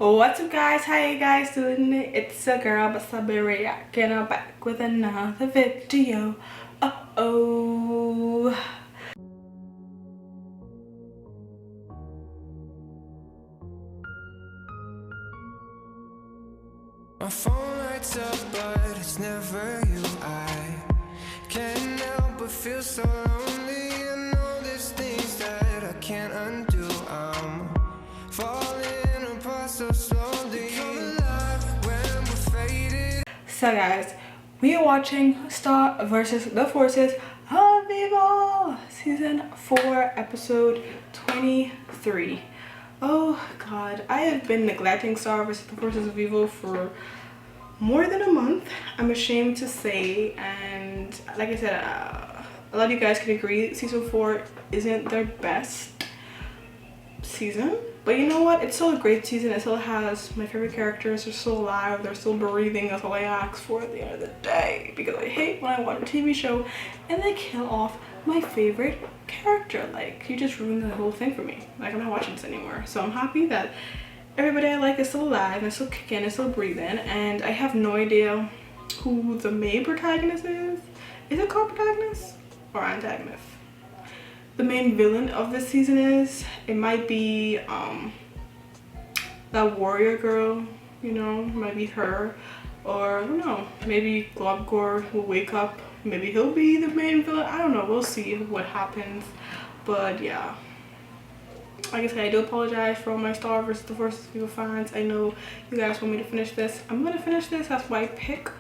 What's up guys, how you guys doing? It's a girl Missybee reacting. I'm back with another video. My phone lights up, but it's never you. I can't help but feel so lonely. I know there's things that I can't undo. I'm falling apart so slowly. Come alive when we're faded. So guys, we are watching Star versus the Forces of Evil season 4 episode 23. Oh god, I have been neglecting Star versus the Forces of Evil for more than a month, I'm ashamed to say, and like I said, a lot of you guys can agree season 4 isn't their best season, but you know what, it's still a great season. It still has my favorite characters. They're still alive, they're still breathing. That's all I ask for at the end of the day, because I hate when I watch a TV show and they kill off my favorite character. Like, you just ruined the whole thing for me. Like, I'm not watching this anymore. So I'm happy that everybody I like is still alive and still kicking and still breathing, and I have no idea who the main protagonist is. Is it called protagonist or antagonist? The main villain of this season is. It might be that warrior girl, you know, might be her, or I don't know, maybe Globgor will wake up, maybe he'll be the main villain. I don't know, we'll see what happens. But yeah, like I said, I do apologize for all my Star versus the Forces of Evil fans. I know you guys want me to finish this. I'm gonna finish this. That's why I picked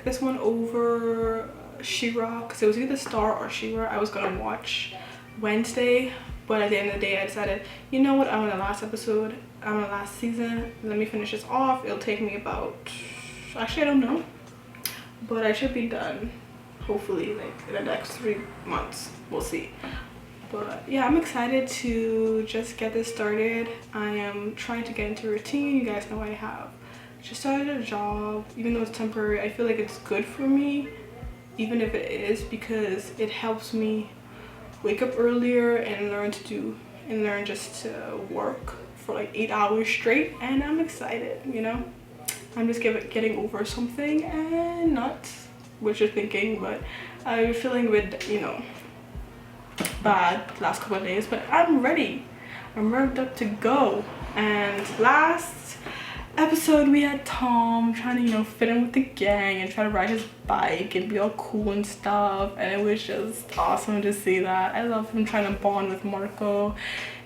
this one over She-Ra, because it was either Star or She-Ra I was gonna watch Wednesday, but at the end of the day I decided, you know what, I'm on the last episode, I'm on the last season, let me finish this off. It'll take me about, actually I don't know, but I should be done hopefully like in the next 3 months. We'll see. But yeah, I'm excited to just get this started. I am trying to get into a routine. You guys know I have just started a job. Even though it's temporary, I feel like it's good for me, even if it is, because it helps me wake up earlier and learn just to work for like 8 hours straight. And I'm excited, you know. I'm just getting over something and not wishful thinking, but I was feeling a bit, you know, bad the last couple of days, but I'm ready. I'm revved up to go. And last episode we had Tom trying to, you know, fit in with the gang and try to ride his bike and be all cool and stuff, and it was just awesome to see that. I love him trying to bond with Marco,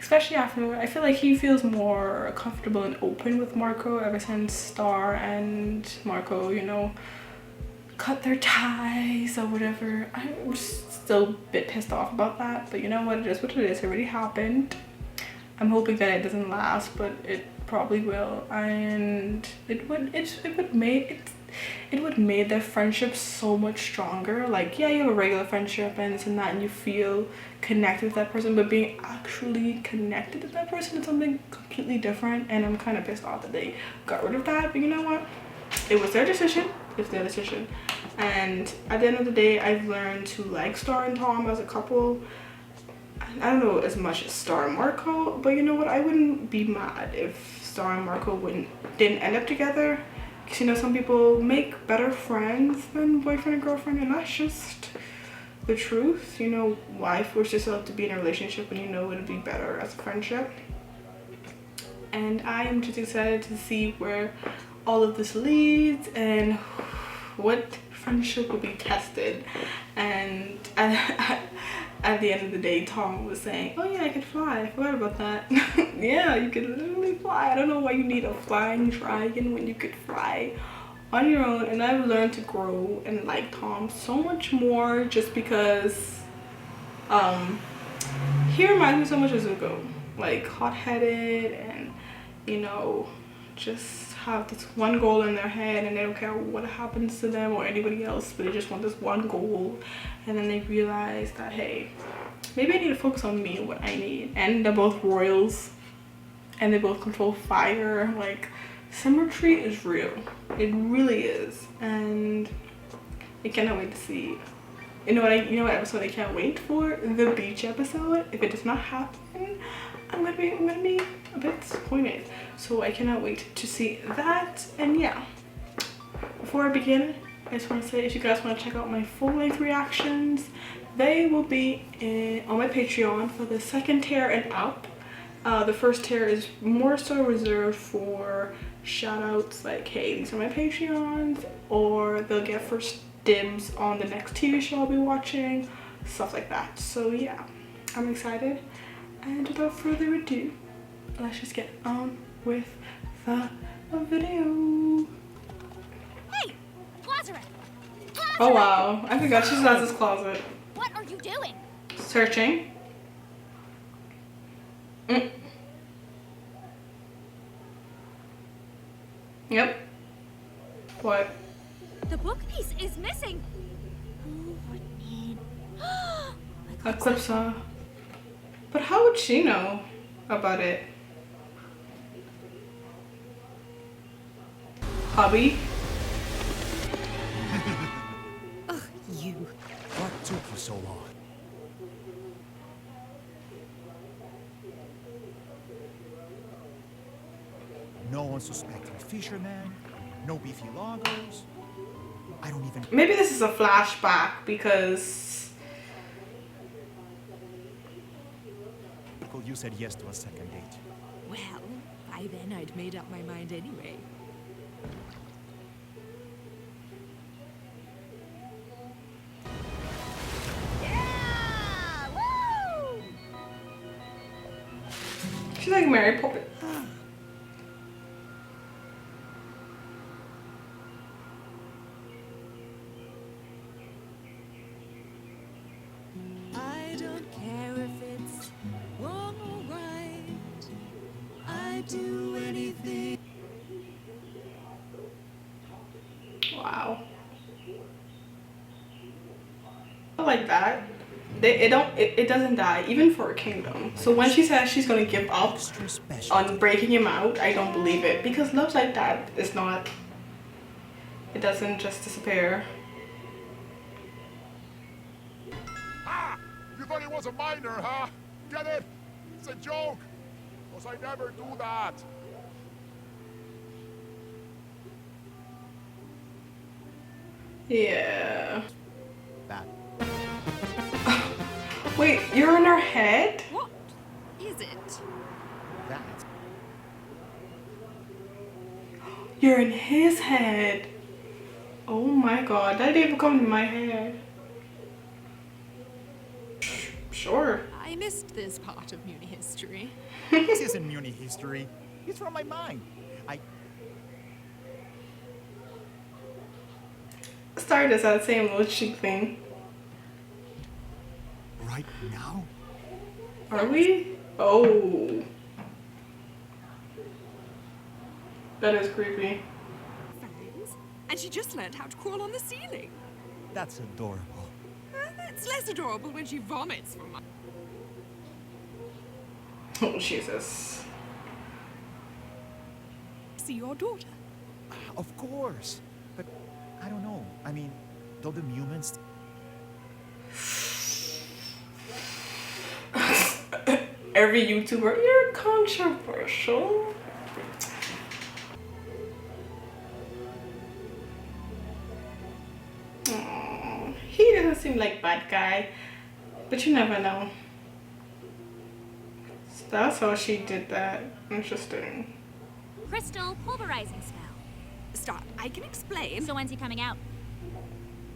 especially after I feel like he feels more comfortable and open with Marco ever since Star and Marco, you know, cut their ties or whatever. I'm still a bit pissed off about that, but you know what, it is what it is. It already happened. I'm hoping that it doesn't last, but it probably will, and it would make their friendship so much stronger. Like, yeah, you have a regular friendship and this and that, and you feel connected with that person, but being actually connected to that person is something completely different, and I'm kind of pissed off that they got rid of that. But you know what, it was their decision. It's their decision, and at the end of the day, I've learned to like Star and Tom as a couple. I don't know as much as Star and Marco, but you know what, I wouldn't be mad if Star and Marco didn't end up together, because you know, some people make better friends than boyfriend and girlfriend, and that's just the truth. You know, why force yourself to be in a relationship when you know it'd be better as a friendship? And I am just excited to see where all of this leads and what friendship will be tested. And at the end of the day, Tom was saying, oh yeah, I could fly, I forgot about that. Yeah, you could literally fly. I don't know why you need a flying dragon when you could fly on your own. And I've learned to grow and like Tom so much more, just because he reminds me so much of Zuko, like hot-headed, and you know, just have this one goal in their head, and they don't care what happens to them or anybody else, but they just want this one goal. And then they realize that, hey, maybe I need to focus on me and what I need. And they're both royals, and they both control fire. Like, symmetry is real. It really is. And I cannot wait to see. You know what episode I can't wait for? The beach episode. If it does not happen, I'm gonna be a bit disappointed. So I cannot wait to see that. And yeah, before I begin, I just want to say if you guys want to check out my full-length reactions, they will be on my Patreon for the second tier and up. The first tier is more so reserved for shout outs like, hey, these are my Patreons, or they'll get first dibs on the next TV show I'll be watching, stuff like that. So yeah, I'm excited. And without further ado, let's just get on with the video. Hey, closet! Oh wow, I forgot she's in this closet. What are you doing? Searching. Yep. What? The book piece is missing. Who would need Eclipsa. But how would she know about it? Hubby? Ugh, you. What took you so long? No unsuspecting fisherman, no beefy loggers. I don't even... Maybe this is a flashback because... You said yes to a second date. Well, by then I'd made up my mind anyway. Yeah! Woo! She's like Mary Poppins. I don't care if it's wrong or right. I'd do anything. Wow. I like that. It doesn't die, even for a kingdom. So when she says she's gonna give up Extra special. on breaking him out, I don't believe it. Because love like that is not... It doesn't just disappear. Ah! You thought it was a minor, huh? Get it? It's a joke. Because I never do that. Yeah. That. Wait, you're in her head? What is it? That. You're in his head. Oh my god, that didn't even come to my head. Sure. I missed this part of Muni history. This isn't Muni history. It's from my mind. Started as that same little cheek thing. Right now? Are we? Oh. That is creepy. Fangs. And she just learned how to crawl on the ceiling. That's adorable. It's less adorable when she vomits from my... Oh, Jesus. See your daughter. Of course. But I don't know. I mean, though the humans... Every YouTuber, you're controversial. Aww, he doesn't seem like bad guy, but you never know. So that's how she did that. Interesting. Crystal pulverizing spell. Stop. I can explain. So when's he coming out?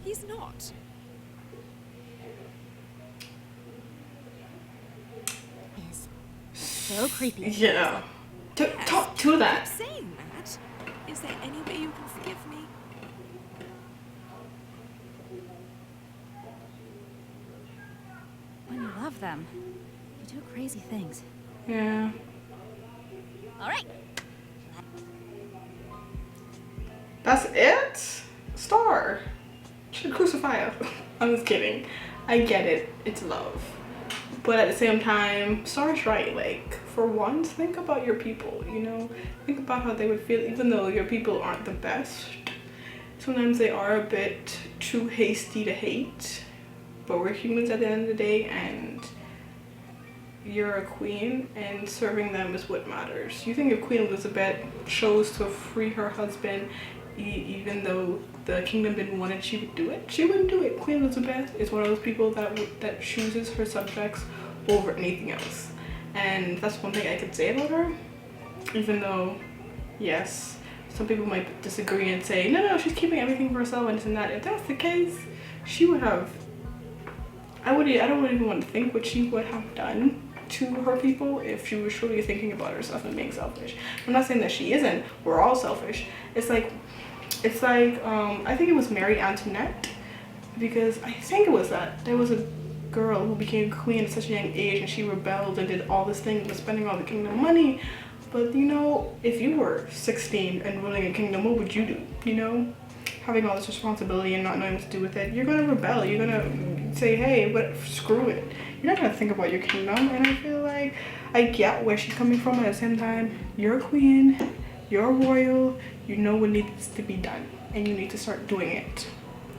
He's not. Is so creepy. Yeah. Talk to Keep that. saying that. Is there any way you can forgive me? When you love them, you do crazy things. Yeah. All right. That's it? Star. Should crucify us. I'm just kidding. I get it. It's love. But at the same time, Star's right. Like, for once, think about your people, you know? Think about how they would feel, even though your people aren't the best. Sometimes they are a bit too hasty to hate. But we're humans at the end of the day, and you're a queen and serving them is what matters. You think if Queen Elizabeth chose to free her husband even though the kingdom didn't want it, she would do it? She wouldn't do it. Queen Elizabeth is one of those people that chooses her subjects over anything else, and that's one thing I could say about her. Even though, yes, some people might disagree and say, no, she's keeping everything for herself and this and that. If that's the case, she would have, I don't even want to think what she would have done to her people if she was truly thinking about herself and being selfish. I'm not saying that she isn't. We're all selfish. It's like I think it was Mary Antoinette, because I think it was that there was a girl who became queen at such a young age and she rebelled and did all this thing with spending all the kingdom money. But you know, if you were 16 and ruling a kingdom, what would you do? You know, having all this responsibility and not knowing what to do with it, you're gonna rebel. You're gonna say, hey, but screw it. You're not gonna think about your kingdom. And I feel like I get where she's coming from. At the same time, you're a queen, you're royal, you know what needs to be done, and you need to start doing it.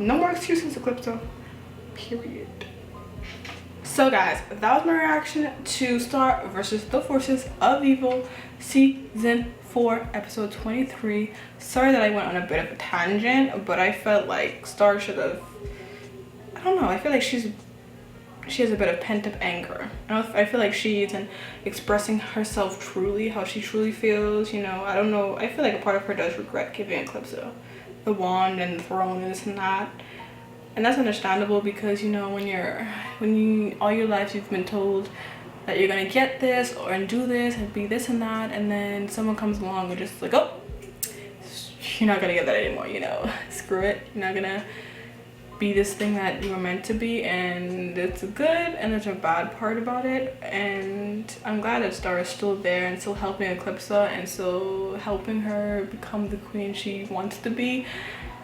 No more excuses, Eclipso. Period. So guys, that was my reaction to Star versus the Forces of Evil season 4 episode 23. Sorry that I went on a bit of a tangent, but I felt like Star should have, I don't know, I feel like she has a bit of pent-up anger. I feel like she isn't expressing herself truly, how she truly feels, you know. I don't know, I feel like a part of her does regret giving Eclipso the wand and the throne and this and that. And that's understandable, because you know, when you all your life you've been told that you're gonna get this or and do this and be this and that, and then someone comes along and just like, oh, you're not gonna get that anymore, you know. Screw it, you're not gonna be this thing that you were meant to be. And it's a good and there's a bad part about it, and I'm glad that Star is still there and still helping Eclipsa and still helping her become the queen she wants to be.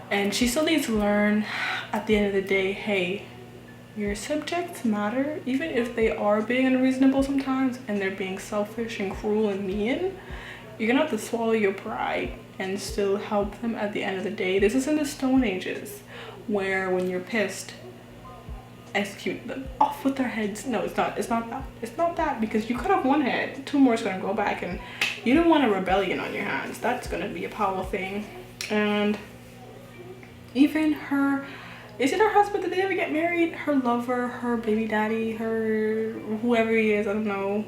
And she still needs to learn at the end of the day, hey, your subjects matter, even if they are being unreasonable sometimes and they're being selfish and cruel and mean. You're gonna have to swallow your pride and still help them at the end of the day. This is in the Stone Ages, where when you're pissed, execute them off with their heads. No, it's not that, because you cut off one head, 2 more is gonna go back, and you don't want a rebellion on your hands. That's gonna be a powerful thing. And even her, is it her husband? Did they ever get married? Her lover, her baby daddy, her whoever he is, I don't know,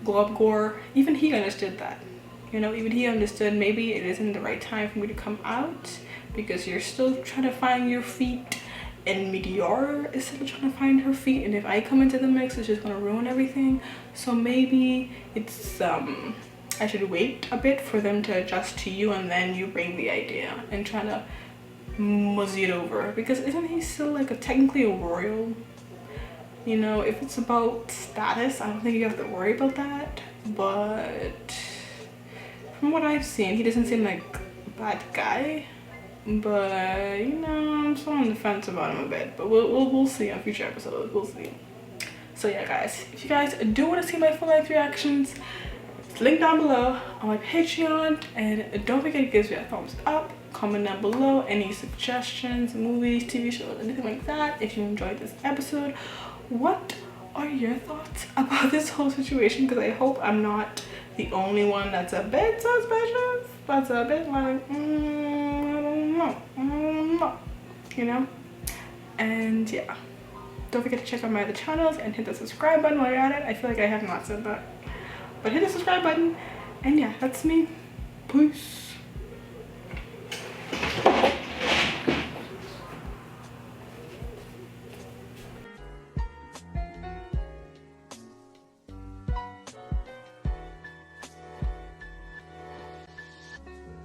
Globgore, even he understood that. You know, even he understood maybe it isn't the right time for me to come out, because you're still trying to find your feet, and Meteor is still trying to find her feet, and if I come into the mix, it's just gonna ruin everything. So maybe it's I should wait a bit for them to adjust to you, and then you bring the idea and try to muzzy it over, because isn't he still like technically a royal? You know, if it's about status, I don't think you have to worry about that. But from what I've seen, he doesn't seem like a bad guy. But you know, I'm still on the fence about him a bit. But we'll see on future episodes. We'll see. So yeah, guys, if you guys do want to see my full life reactions, it's linked down below on my Patreon, and don't forget to give me a thumbs up. Comment down below any suggestions, movies, TV shows, anything like that. If you enjoyed this episode, what are your thoughts about this whole situation? Because I hope I'm not the only one that's a bit suspicious, that's a bit like, I don't know, you know. And yeah, don't forget to check out my other channels and hit the subscribe button while you're at it. I feel like I have not said that, but hit the subscribe button. And yeah, that's me. Peace.